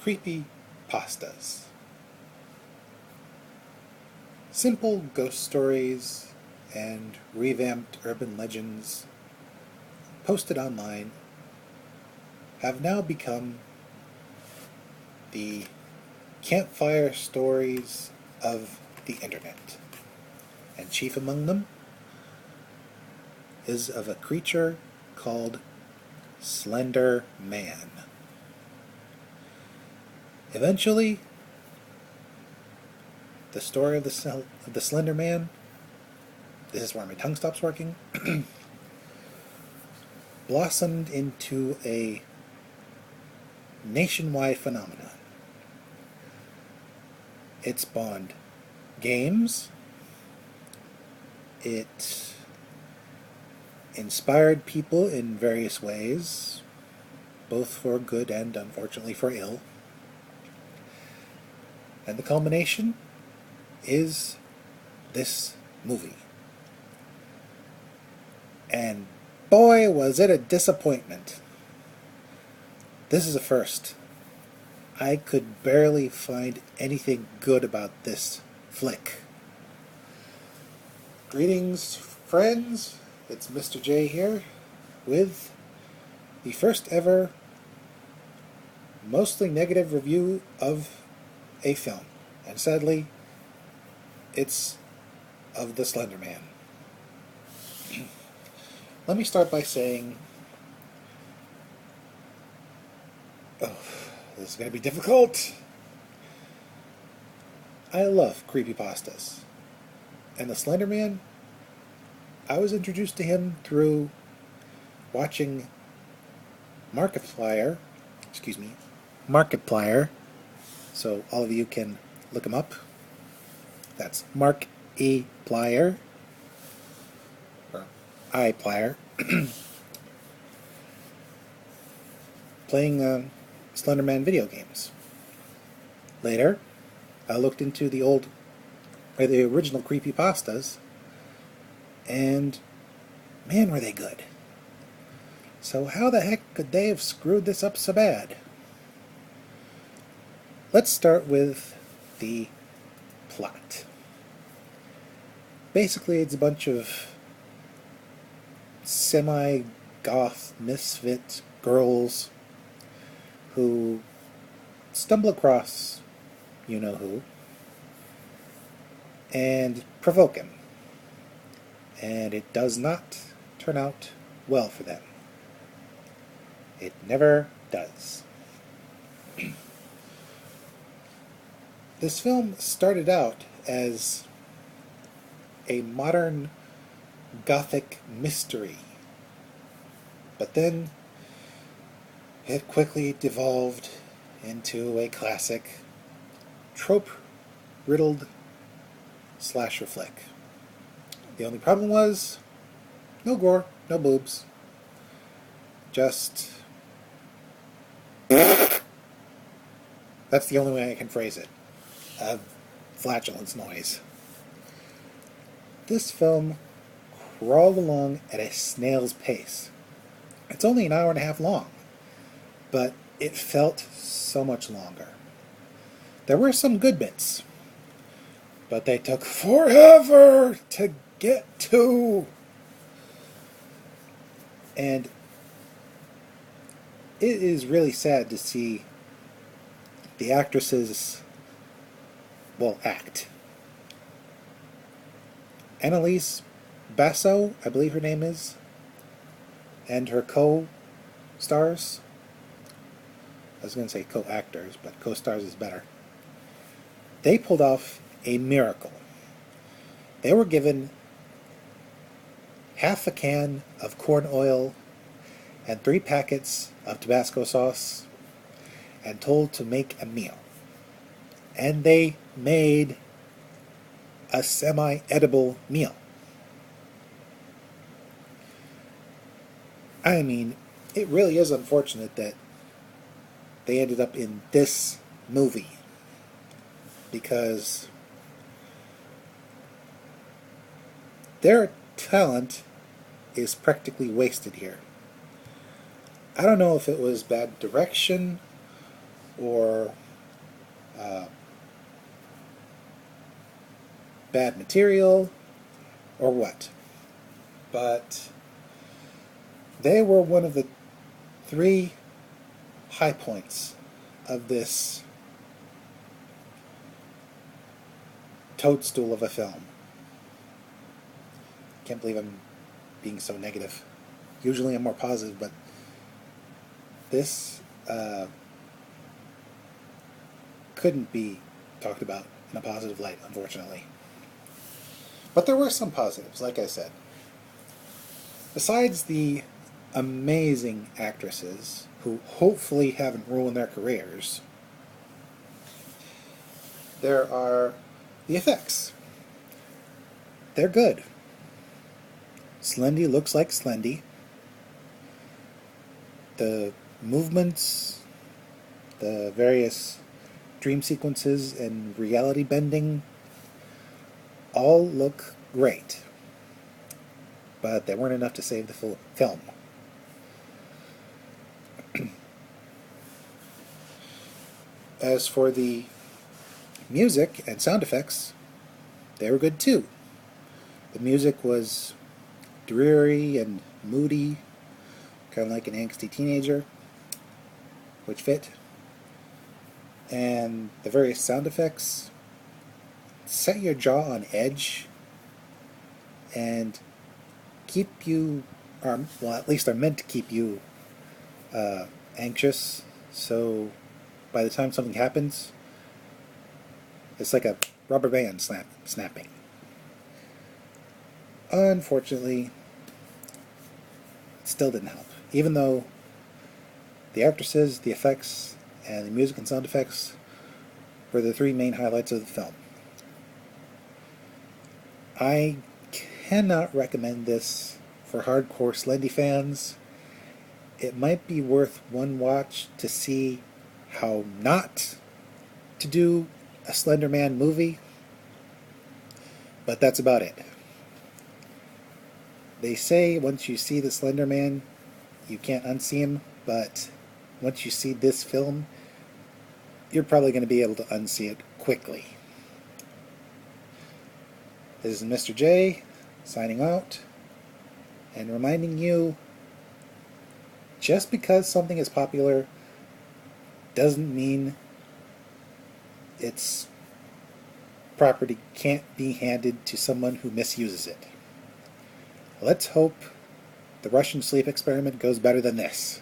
creepy pastas. Simple ghost stories and revamped urban legends posted online have now become the campfire stories of the internet. And chief among them is of a creature called Slender Man. Eventually, the story of the Slender Man, this is where my tongue stops working, blossomed into a nationwide phenomenon. It spawned games, it inspired people in various ways, both for good and unfortunately for ill. And the culmination is this movie. And boy, was it a disappointment. This is a first. I could barely find anything good about this flick. Greetings, friends. It's Mr. J here with the first ever mostly negative review of a film. And sadly, it's of the Slender Man. Let me start by saying, this is going to be difficult. I love creepypastas. And the Slender Man, I was introduced to him through watching Markiplier, so all of you can look him up. That's Mark E. Plier, or I. Plier, playing Slenderman video games. Later, I looked into the original creepypastas, and man, were they good. So how the heck could they have screwed this up so bad? Let's start with the plot. Basically, it's a bunch of semi-goth misfit girls who stumble across you-know-who and provoke him. And it does not turn out well for them. It never does. This film started out as a modern gothic mystery, but then it quickly devolved into a classic trope-riddled slasher flick. The only problem was no gore, no boobs, just... That's the only way I can phrase it. A flatulence noise. This film crawled along at a snail's pace. It's only an hour and a half long, but it felt so much longer. There were some good bits, but they took forever to get to. And it is really sad to see the actresses, act. Annalise Basso, I believe her name is, and her co-stars, I was going to say co-actors, but co-stars is better. They pulled off a miracle. They were given half a can of corn oil and 3 packets of Tabasco sauce and told to make a meal. And they made a semi-edible meal. I mean, it really is unfortunate that they ended up in this movie, because their talent is practically wasted here. I don't know if it was bad direction or uh, bad material or what. But they were one of the three high points of this toadstool of a film. Can't believe I'm being so negative. Usually I'm more positive, but this couldn't be talked about in a positive light, unfortunately. But there were some positives, like I said. Besides the amazing actresses who hopefully haven't ruined their careers, there are the effects. They're good. Slendy looks like Slendy. The movements, the various dream sequences and reality bending all look great. But they weren't enough to save the film. As for the music and sound effects, they were good too. The music was dreary and moody, kind of like an angsty teenager, which fit. And the various sound effects set your jaw on edge and keep you, or well, at least are meant to keep you anxious. So by the time something happens, it's like a rubber band snapping. Unfortunately, it still didn't help. Even though the actresses, the effects, and the music and sound effects were the three main highlights of the film. I cannot recommend this for hardcore Slendy fans. It might be worth one watch to see how not to do a Slender Man movie, but that's about it. They say once you see the Slender Man, you can't unsee him, but once you see this film, you're probably going to be able to unsee it quickly. This is Mr. J, signing out, and reminding you, just because something is popular doesn't mean its property can't be handed to someone who misuses it. Let's hope the Russian sleep experiment goes better than this.